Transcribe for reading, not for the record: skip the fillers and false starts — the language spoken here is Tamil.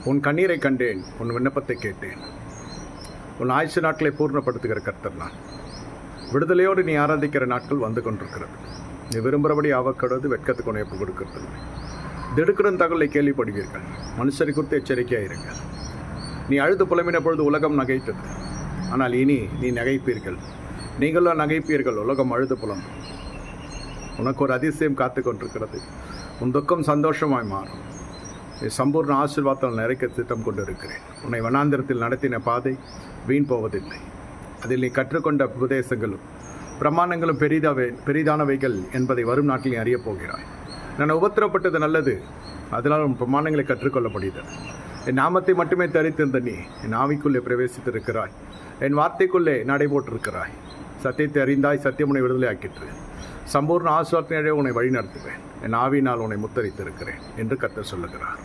உன் கண்ணீரை கண்டேன், உன் விண்ணப்பத்தை கேட்டேன். உன் ஆயுசு நாட்களை பூர்ணப்படுத்துகிற கர்த்தர் நான். விடுதலையோடு நீ ஆராதிக்கிற நாட்கள் வந்து கொண்டிருக்கிறது. நீ விரும்புகிறபடி ஆவக்கடுவது வெட்கத்துக்கு உணவு கொடுக்கிறது. திடுக்கிடும் தகவலை கேள்விப்படுவீர்கள். மனுஷரை குறித்து எச்சரிக்கையாக இருங்கள். நீ அழுது புலம்பின பொழுது உலகம் நகைத்தது. ஆனால் இனி நீ நகைப்பீர்கள். நீங்களும் நகைப்பீர்கள். உலகம் அழுது புலம்பும். உனக்கு ஒரு அதிசயம் காத்து கொண்டிருக்கிறது. உன் துக்கம் சந்தோஷமாய் மாறும். நீ சம்பூர்ண ஆசீர்வாதத்தால் நிறைக்க திட்டம் கொண்டு இருக்கிறேன். உன்னை வனாந்திரத்தில் நடத்தின பாதை வீண் போவதில்லை. அதில் நீ கற்றுக்கொண்ட உபதேசங்களும் பிரமாணங்களும் பெரிதானவைகள் என்பதை வரும் நாட்டில் நீ அறியப் போகிறாய். நான் உபத்திரப்பட்டது நல்லது, அதனால் உன் பிரமாணங்களை கற்றுக்கொள்ளப்படுகிறது. என் நாமத்தை மட்டுமே தரித்திருந்த நீ என் ஆவிக்குள்ளே பிரவேசித்திருக்கிறாய். என் வார்த்தைக்குள்ளே நடைபோட்டிருக்கிறாய். சத்தியத்தை அறிந்தாய், சத்தியம் உன்னை விடுதலை ஆக்கிற்று. சம்பூர்ண ஆசீர்வாதத்தினே உன்னை வழி நடத்துவேன். என் ஆவியினால் உன்னை முத்தரித்திருக்கிறேன் என்று கர்த்தர் சொல்லுகிறார்.